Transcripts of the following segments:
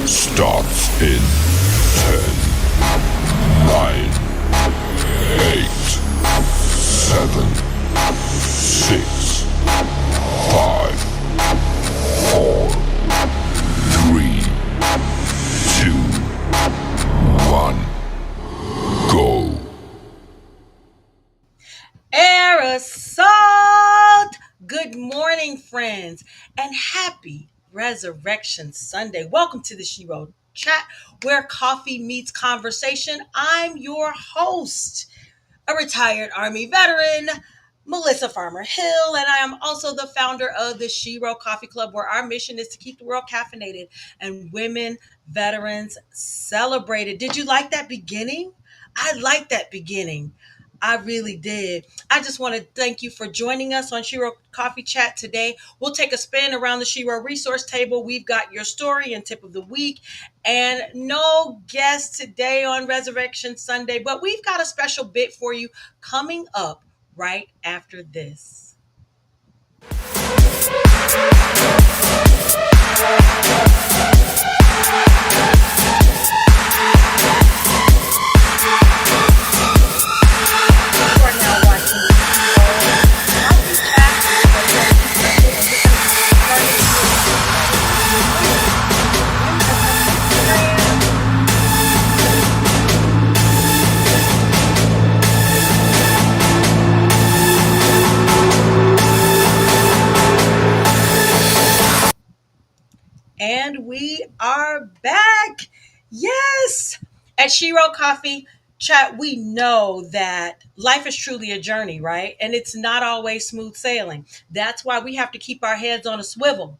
starts in 10, 9, 8, 7, 6, 5, 4, 3, 2, 1, go. Aerosol! Good morning, friends, and happy Resurrection Sunday. Welcome to the Shero Chat, where coffee meets conversation. I'm your host, a retired Army veteran, Melissa Farmer Hill, and I am also the founder of the Shero Coffee Club, where our mission is to keep the world caffeinated and women veterans celebrated. Did you like that beginning? I like that beginning. I really did. I just want to thank you for joining us on Shero Coffee Chat today. We'll take a spin around the Shero resource table. We've got your story and tip of the week, and no guest today on Resurrection Sunday, but we've got a special bit for you coming up right after this. You are now watching Coffee Chat. And we are back. Yes. At Shero Coffee Chat, we know that life is truly a journey, right? And it's not always smooth sailing. That's why we have to keep our heads on a swivel.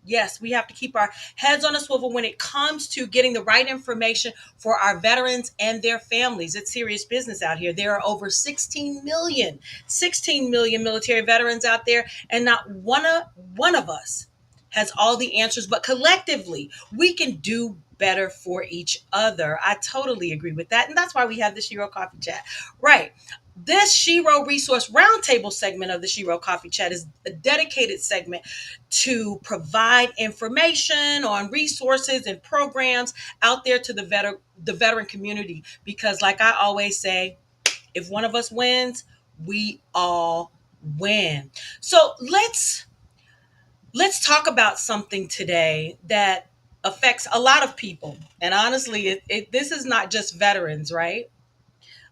Yes, we have to keep our heads on a swivel when it comes to getting the right information for our veterans and their families. It's serious business out here. There are over 16 million military veterans out there, and not one of us has all the answers, but collectively, we can do better for each other. I totally agree with that. And that's why we have the Shero Coffee Chat. Right. This Shero Resource Roundtable segment of the Shero Coffee Chat is a dedicated segment to provide information on resources and programs out there to the veteran community. Because, like I always say, if one of us wins, we all win. So let's talk about something today that affects a lot of people. And honestly, this is not just veterans, right?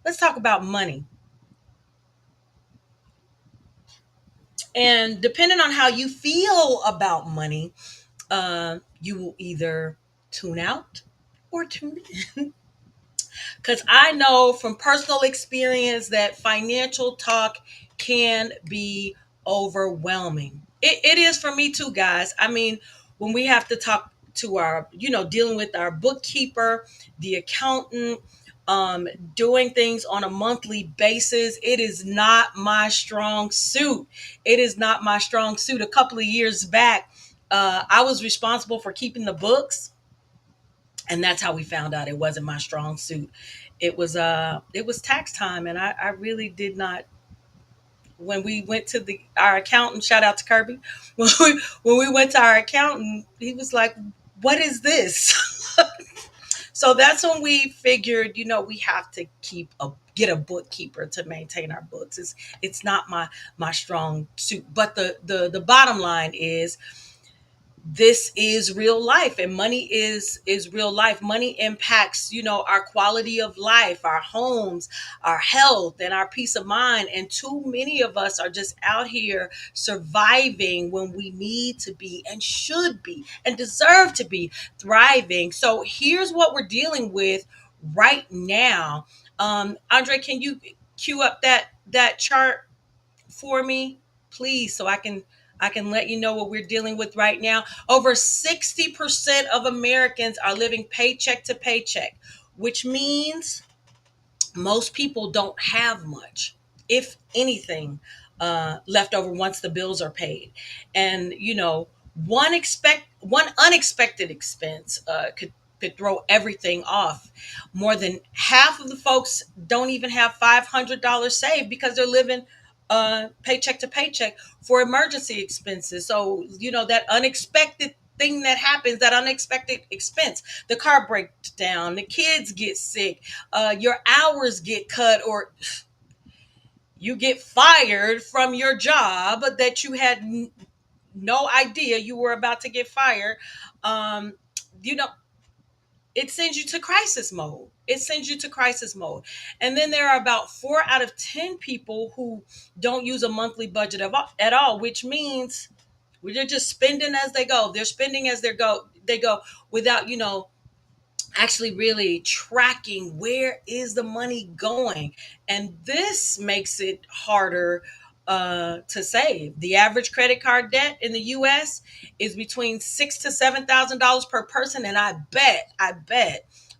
Let's talk about money. And depending on how you feel about money, you will either tune out or tune in. Because I know from personal experience that financial talk can be overwhelming. It is for me too, guys. I mean, when we have to talk to our, dealing with our bookkeeper, the accountant, doing things on a monthly basis, it is not my strong suit. It is not my strong suit. A couple of years back, I was responsible for keeping the books, and that's how we found out it wasn't my strong suit. It was tax time, and I really did not. When we went to the our accountant, shout out to Kirby, when we went to our accountant, he was like, "What is this?" So that's when we figured, we have to get a bookkeeper to maintain our books. It's not my strong suit. But the bottom line is, this is real life, and money is real life. Money impacts, our quality of life, our homes, our health, and our peace of mind. And too many of us are just out here surviving when we need to be and should be and deserve to be thriving. So here's what we're dealing with right now. Andre, can you cue up that chart for me, please, so I can let you know what we're dealing with right now. Over 60% of Americans are living paycheck to paycheck, which means most people don't have much, if anything, left over once the bills are paid. And one unexpected expense could throw everything off. More than half of the folks don't even have $500 saved because they're living paycheck to paycheck for emergency expenses. So that unexpected thing that happens, that unexpected expense. The car breaks down, the kids get sick, your hours get cut, or you get fired from your job that you had no idea you were about to get fired. Um, you know, it sends you to crisis mode. It sends you to crisis mode. And then there are about 4 out of 10 people who don't use a monthly budget at all, which means they're just spending as they go. They're spending as they go without, actually really tracking where is the money going. And this makes it harder to save. The average credit card debt in the US is between $6,000 to $7,000 per person. And I bet,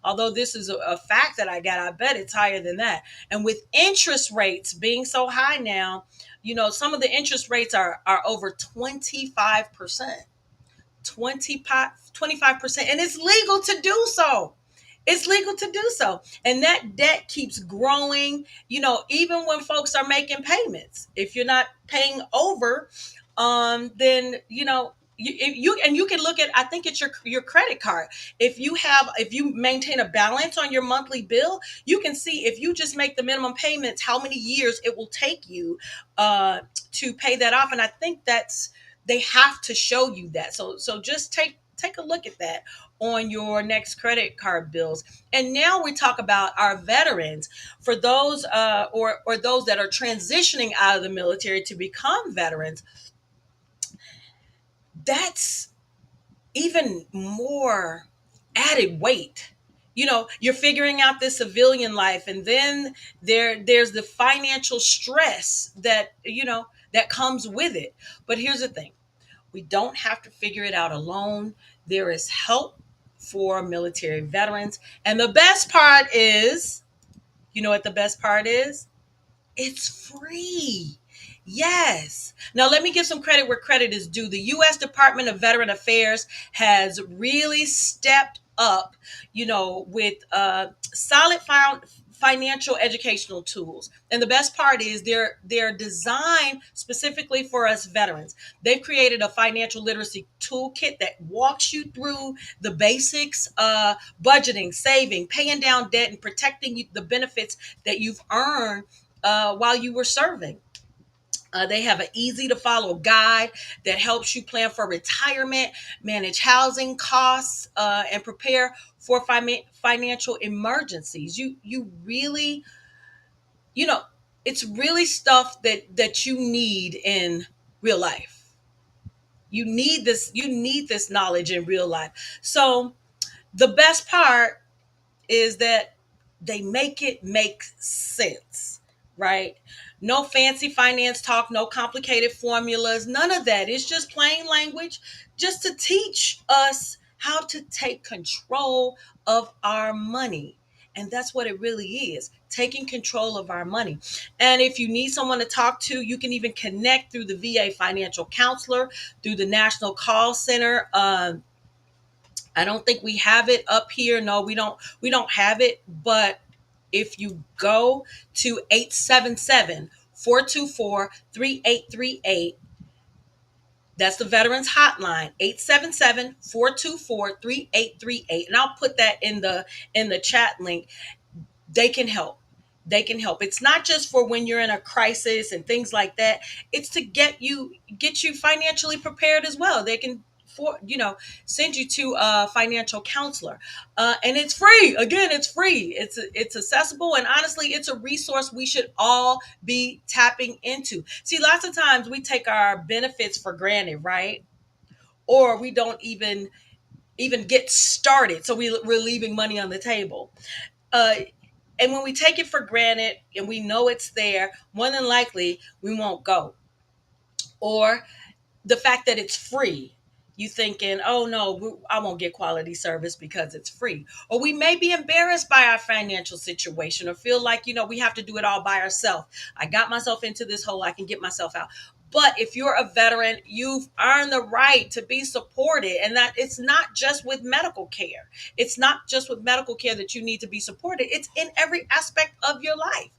although this is a fact that I got, I bet it's higher than that. And with interest rates being so high now, some of the interest rates are over 25%. 25%, and it's legal to do so. It's legal to do so. And that debt keeps growing, even when folks are making payments. If you're not paying over, then you can look at, I think it's your credit card. If you maintain a balance on your monthly bill, you can see if you just make the minimum payments, how many years it will take you to pay that off. And I think they have to show you that. So just take a look at that on your next credit card bills. And now we talk about our veterans. For those or those that are transitioning out of the military to become veterans, that's even more added weight. You're figuring out this civilian life, and then there's the financial stress that comes with it. But here's the thing: we don't have to figure it out alone. There is help for military veterans. And the best part is, you know what the best part is? It's free. Yes. Now, let me give some credit where credit is due. The U.S. Department of Veteran Affairs has really stepped up, with solid financial educational tools. And the best part is they're designed specifically for us veterans. They've created a financial literacy toolkit that walks you through the basics: budgeting, saving, paying down debt, and protecting the benefits that you've earned while you were serving. They have an easy to follow guide that helps you plan for retirement, manage housing costs, and prepare for financial emergencies. You really, you know, it's really stuff that you need in real life. You need this. You need this knowledge in real life. So the best part is that they make it make sense, right? No fancy finance talk, no complicated formulas, none of that. It's just plain language, just to teach us how to take control of our money. And that's what it really is, taking control of our money. And if you need someone to talk to, you can even connect through the VA financial counselor, through the National Call Center. I don't think we have it up here. No, we don't have it. But if you go to 877-424-3838, that's the Veterans Hotline, 877-424-3838. And I'll put that in the chat link. They can help. They can help. It's not just for when you're in a crisis and things like that. It's to get you financially prepared as well. They can send you to a financial counselor, and it's free. Again, it's free. It's accessible, and honestly, it's a resource we should all be tapping into. See, lots of times we take our benefits for granted, right? Or we don't even get started, so we're leaving money on the table. Uh, and when we take it for granted and we know it's there, more than likely we won't go. Or the fact that it's free, you thinking, oh no, I won't get quality service because it's free. Or we may be embarrassed by our financial situation, or feel like, we have to do it all by ourselves. I got myself into this hole, I can get myself out. But if you're a veteran, you've earned the right to be supported. And that it's not just with medical care. It's not just with medical care that you need to be supported. It's in every aspect of your life.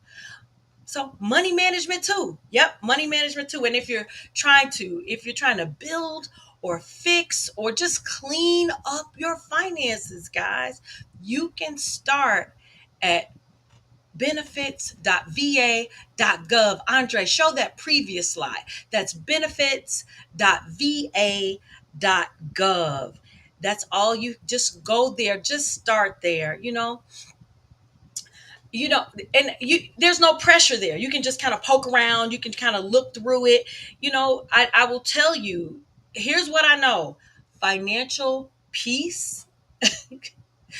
So money management too. Yep, money management too. And if you're trying to build or fix or just clean up your finances, guys, you can start at benefits.va.gov. Andre, show that previous slide. That's benefits.va.gov. That's all. You just go there, just start there, you know and there's no pressure there. You can just kind of poke around, you can kind of look through it. I will tell you, here's what I know: financial peace.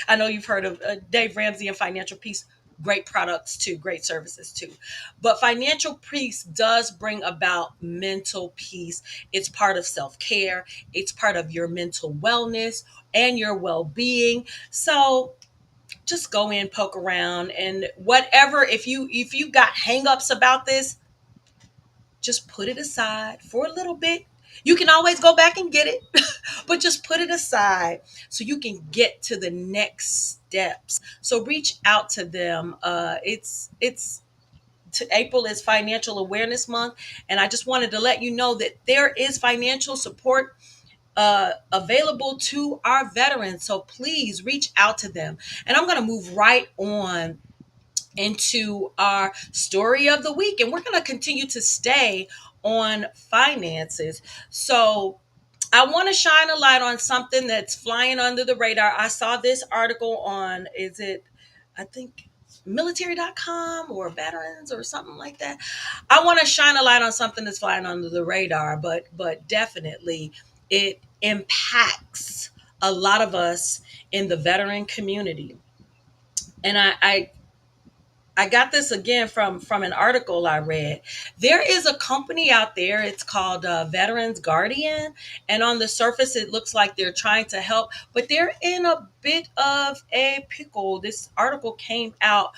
I know you've heard of Dave Ramsey and Financial Peace. Great products too, great services too. But financial peace does bring about mental peace. It's part of self care, it's part of your mental wellness and your well being. So just go in, poke around, and whatever. If you got hangups about this, just put it aside for a little bit. You can always go back and get it, but just put it aside so you can get to the next steps. So reach out to them. It's April is Financial Awareness Month, and I just wanted to let you know that there is financial support available to our veterans. So please reach out to them. And I'm going to move right on into our story of the week. And we're going to continue to stay on finances. So I want to shine a light on something that's flying under the radar. I saw this article on, I think, military.com or veterans or something like that. I want to shine a light on something that's flying under the radar, but definitely it impacts a lot of us in the veteran community. And I got this again from an article I read. There is a company out there. It's called Veterans Guardian, and on the surface, it looks like they're trying to help, but they're in a bit of a pickle. This article came out,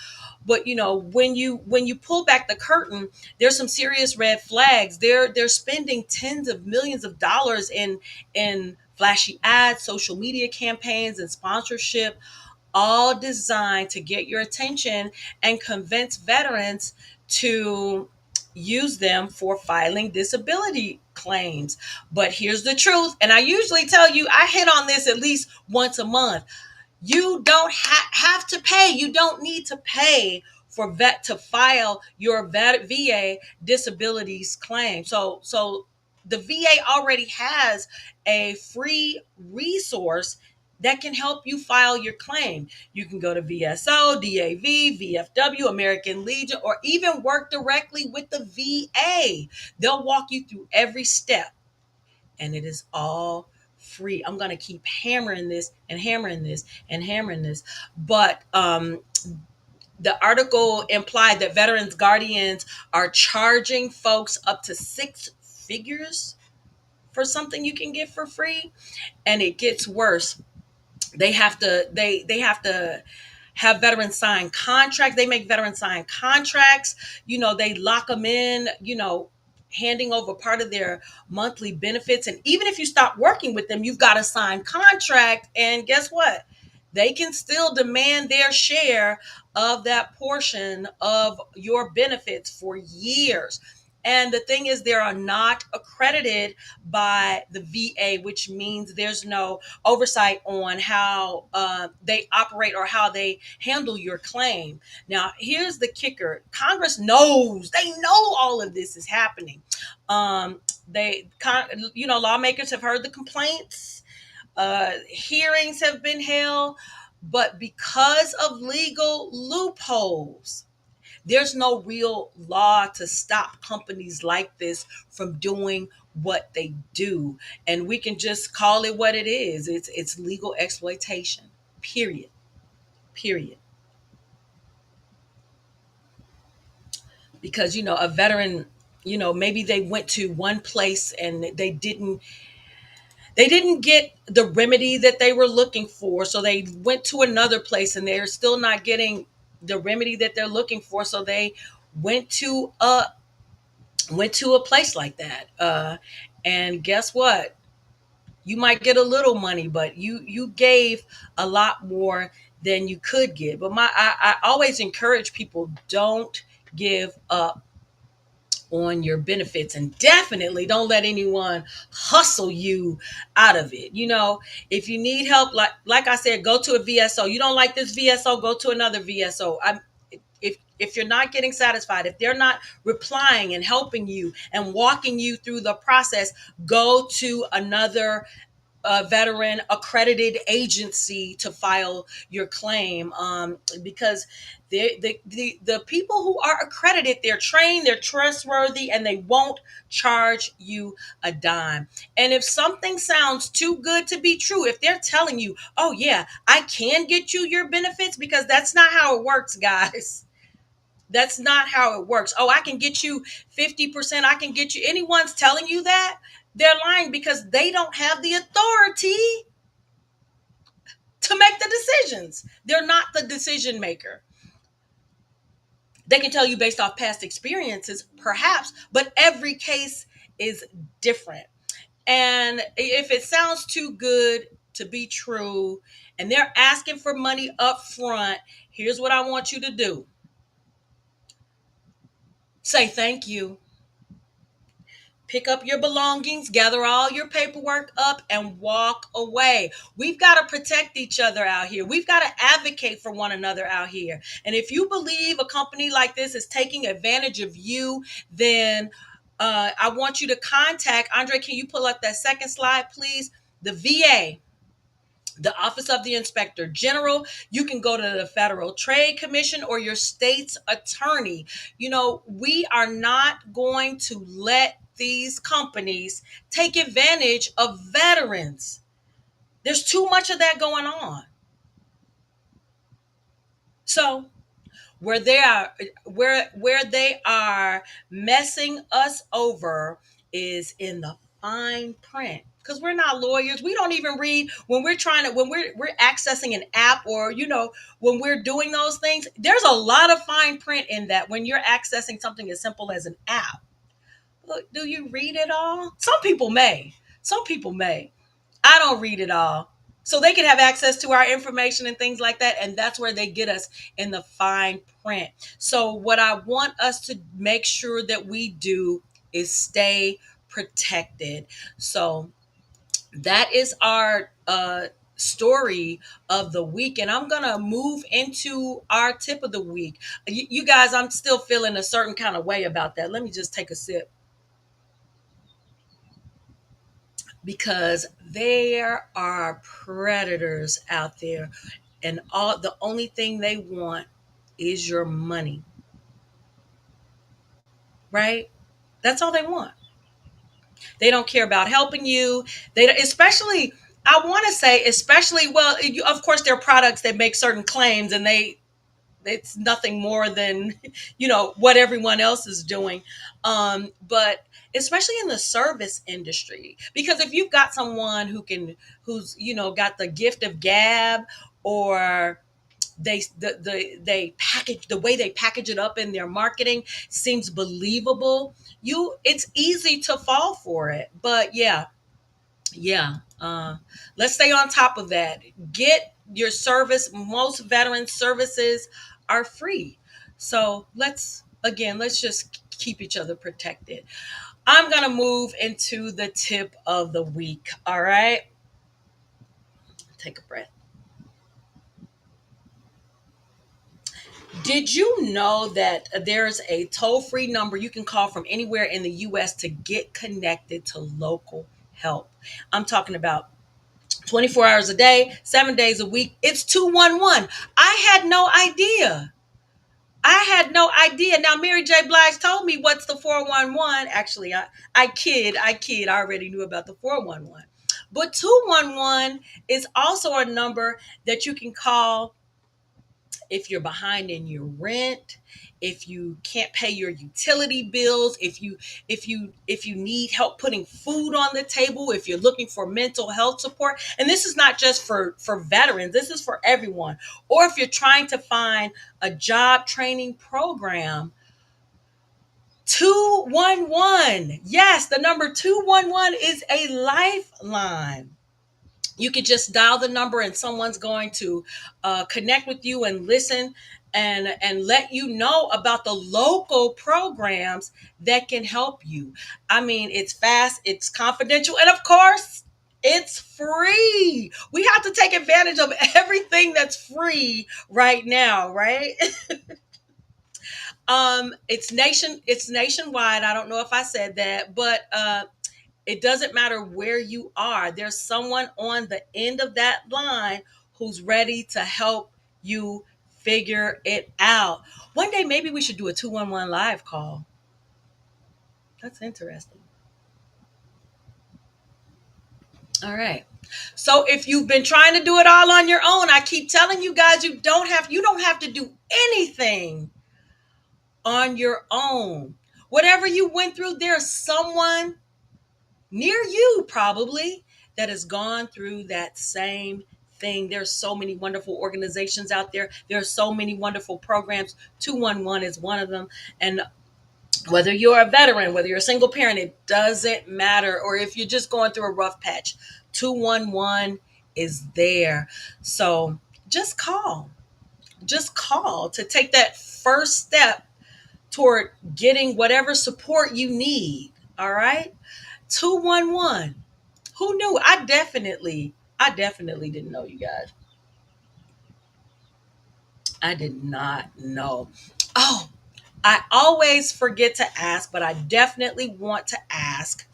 but when you pull back the curtain, there's some serious red flags. They're spending tens of millions of dollars in flashy ads, social media campaigns, and sponsorship, all designed to get your attention and convince veterans to use them for filing disability claims. But here's the truth, and I usually tell you, I hit on this at least once a month. You don't have to pay. You don't need to pay for vet to file your VA disabilities claim. So the VA already has a free resource that can help you file your claim. You can go to VSO, DAV, VFW, American Legion, or even work directly with the VA. They'll walk you through every step, and it is all free. I'm going to keep hammering this and hammering this and hammering this. But the article implied that veterans guardians are charging folks up to six figures for something you can get for free. And it gets worse. They have to have veterans sign contracts. They make veterans sign contracts. They lock them in, handing over part of their monthly benefits. And even if you stop working with them, you've got to sign contract. And guess what? They can still demand their share of that portion of your benefits for years. And the thing is, they are not accredited by the VA, which means there's no oversight on how they operate or how they handle your claim. Now, here's the kicker: Congress knows, they know all of this is happening. Lawmakers have heard the complaints, hearings have been held, but because of legal loopholes, there's no real law to stop companies like this from doing what they do. And we can just call it what it is. It's legal exploitation. Period. Period. Because a veteran, maybe they went to one place and they didn't get the remedy that they were looking for. So they went to another place and they're still not getting the remedy that they're looking for. So they went to a place like that. And guess what? You might get a little money, but you gave a lot more than you could get. But I always encourage people, don't give up on your benefits, and definitely don't let anyone hustle you out of it. If you need help, like I said, go to a VSO. You don't like this VSO, go to another VSO. If you're not getting satisfied, if they're not replying and helping you and walking you through the process, go to another veteran accredited agency to file your claim, because the people who are accredited, they're trained, they're trustworthy, and they won't charge you a dime. And if something sounds too good to be true, if they're telling you, oh yeah, I can get you your benefits, because that's not how it works, guys. That's not how it works. Oh, I can get you 50%. I can get you. Anyone's telling you that, they're lying, because they don't have the authority to make the decisions. They're not the decision maker. They can tell you based off past experiences, perhaps, but every case is different. And if it sounds too good to be true and they're asking for money up front, here's what I want you to do: say thank you. Pick up your belongings, gather all your paperwork up, and walk away. We've got to protect each other out here. We've got to advocate for one another out here. And if you believe a company like this is taking advantage of you, then I want you to contact Andre. Can you pull up that second slide, please? The VA, the Office of the Inspector General. You can go to the Federal Trade Commission or your state's attorney. We are not going to let these companies take advantage of veterans. There's too much of that going on. So where they are messing us over is in the fine print, because we're not lawyers. We don't even read when we're accessing an app, or when we're doing those things. There's a lot of fine print in that. When you're accessing something as simple as an app, look, do you read it all? Some people may. I don't read it all. So they can have access to our information and things like that. And that's where they get us, in the fine print. So what I want us to make sure that we do is stay protected. So that is our story of the week. And I'm going to move into our tip of the week. You guys, I'm still feeling a certain kind of way about that. Let me just take a sip, because there are predators out there, and the only thing they want is your money, right? That's all they want. They don't care about helping you. They don't, especially, I want to say, especially, well, of course there are products that make certain claims, and it's nothing more than what everyone else is doing, but especially in the service industry, because if you've got someone who's got the gift of gab, or they package, the way they package it up in their marketing seems believable, it's easy to fall for it. But yeah, let's stay on top of that. Get your service. Most veteran services are free. So let's just keep each other protected. I'm going to move into the tip of the week. All right. Take a breath. Did you know that there's a toll free number you can call from anywhere in the US to get connected to local help? I'm talking about 24 hours a day, 7 days a week. It's 211. I had no idea. I had no idea. Now, Mary J. Blige told me what's the 411. Actually, I kid. I already knew about the 411. But 211 is also a number that you can call if you're behind in your rent, if you can't pay your utility bills, if you need help putting food on the table, if you're looking for mental health support. And this is not just for veterans, this is for everyone. Or if you're trying to find a job training program, 211. Yes, the number 211 is a lifeline. You could just dial the number and someone's going to connect with you and listen and let you know about the local programs that can help you. I mean, it's fast, it's confidential, and of course, it's free. We have to take advantage of everything that's free right now, right? It's nationwide. I don't know if I said that, but it doesn't matter where you are. There's someone on the end of that line who's ready to help you figure it out. One day, maybe we should do a 211 live call. That's interesting. All right. So if you've been trying to do it all on your own, I keep telling you guys you don't have to do anything on your own. Whatever you went through, there's someone near you probably that has gone through that same thing. There's so many wonderful organizations out there. There are so many wonderful programs. 211 is one of them. And whether you're a veteran, whether you're a single parent, it doesn't matter. Or if you're just going through a rough patch, 211 is there. So just call. Just call to take that first step toward getting whatever support you need. All right? 211. Who knew? I definitely didn't know, you guys. I did not know. Oh, I always forget to ask, but I definitely want to ask.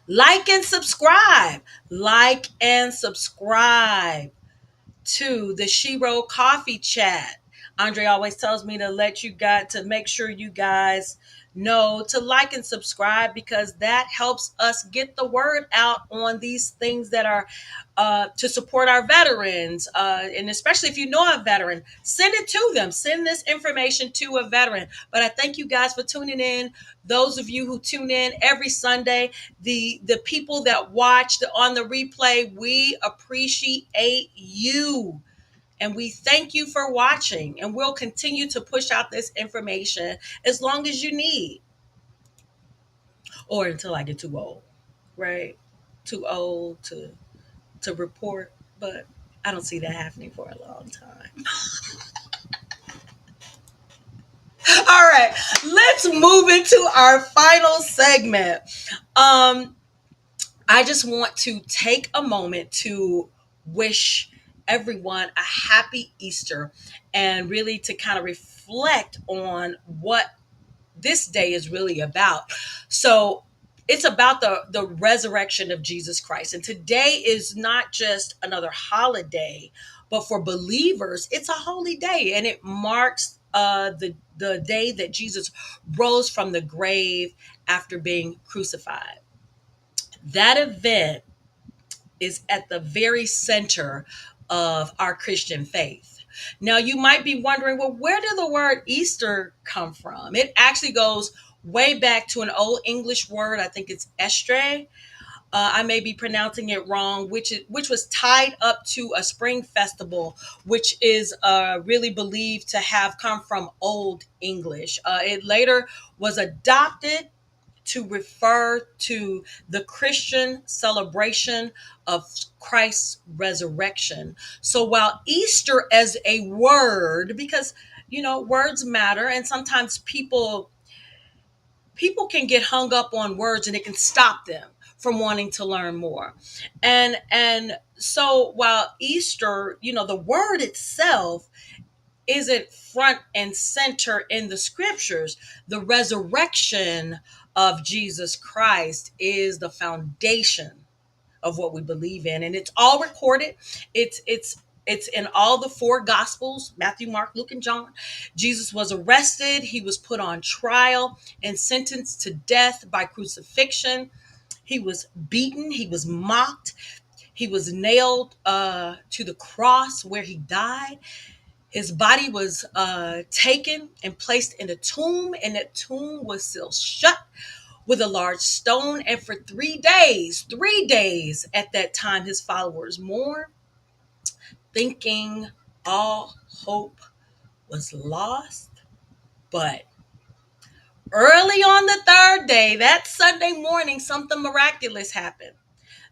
Like and subscribe. Like and subscribe to the Shero Coffee Chat. Andre always tells me to make sure you guys know to like and subscribe because that helps us get the word out on these things that are to support our veterans. And especially if you know a veteran, send it to them. Send this information to a veteran. But I thank you guys for tuning in. Those of you who tune in every Sunday, the people that watch on the replay, we appreciate you. And we thank you for watching. And we'll continue to push out this information as long as you need, or until I get too old, right? Too old to report. But I don't see that happening for a long time. All right, let's move into our final segment. Um, I just want to take a moment to wish everyone a happy Easter and really to kind of reflect on what this day is really about. So it's about the resurrection of Jesus Christ. And today is not just another holiday, but for believers, it's a holy day. And it marks the day that Jesus rose from the grave after being crucified. That event is at the very center of our Christian faith. Now, you might be wondering, well, where did the word Easter come from? It actually goes way back to an old English word. I think it's estre. I may be pronouncing it wrong, which was tied up to a spring festival, which is really believed to have come from Old English. It later was adopted to refer to the Christian celebration of Christ's resurrection. So while Easter as a word, because words matter, and sometimes people can get hung up on words and it can stop them from wanting to learn more. And so while Easter, the word itself isn't front and center in the scriptures, the resurrection of Jesus Christ is the foundation of what we believe in, and it's all recorded. It's in all the four gospels: Matthew, Mark, Luke, and John. Jesus was arrested, he was put on trial and sentenced to death by crucifixion. He was beaten, he was mocked, he was nailed to the cross where he died. His body was taken and placed in a tomb, and that tomb was still shut with a large stone. And for 3 days at that time, his followers mourned, thinking all hope was lost. But early on the third day, that Sunday morning, something miraculous happened.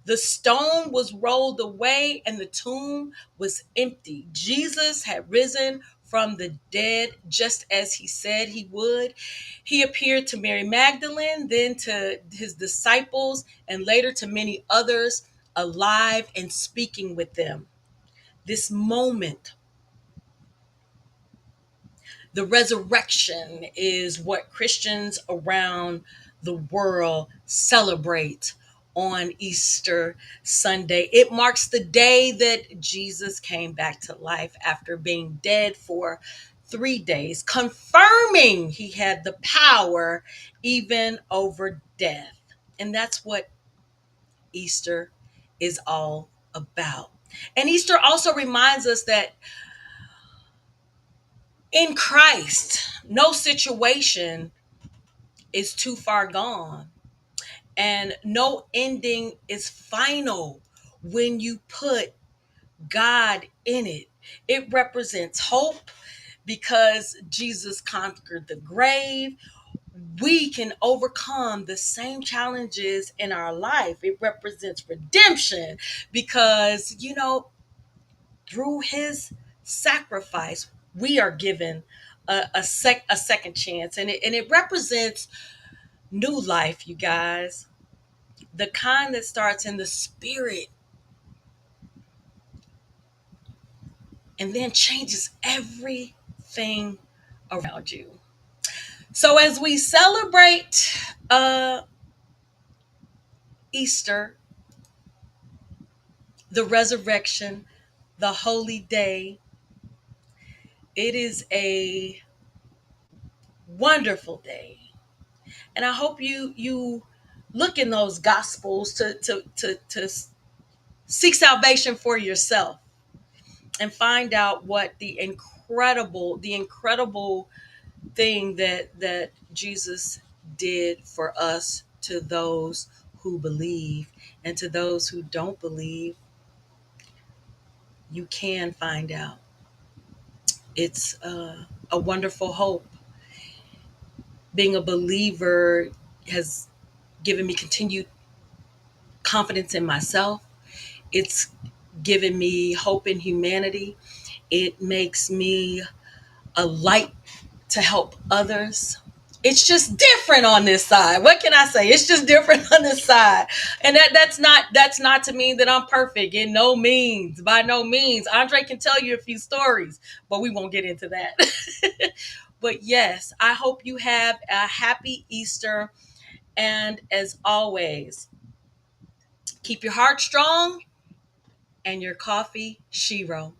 The stone was rolled away and the tomb was empty. Jesus had risen from the dead just as he said he would. He appeared to Mary Magdalene, then to his disciples, and later to many others, alive and speaking with them. This moment, the resurrection, is what Christians around the world celebrate on Easter Sunday. It marks the day that Jesus came back to life after being dead for 3 days, confirming he had the power even over death. And that's what Easter is all about. And Easter also reminds us that in Christ, no situation is too far gone, and no ending is final when you put God in it. It represents hope because Jesus conquered the grave. We can overcome the same challenges in our life. It represents redemption because, through his sacrifice, we are given a second chance, and it represents new life, you guys, the kind that starts in the spirit and then changes everything around you. So as we celebrate Easter, the resurrection, the holy day, it is a wonderful day. And I hope you look in those gospels to seek salvation for yourself and find out what the incredible thing that Jesus did for us, to those who believe. And to those who don't believe, you can find out. It's a wonderful hope. Being a believer has given me continued confidence in myself. It's given me hope in humanity. It makes me a light to help others. It's just different on this side. What can I say? It's just different on this side. And that's not to mean that I'm perfect. In no means, by no means. Andre can tell you a few stories, but we won't get into that. But yes, I hope you have a happy Easter. And as always, keep your heart strong and your coffee Shero.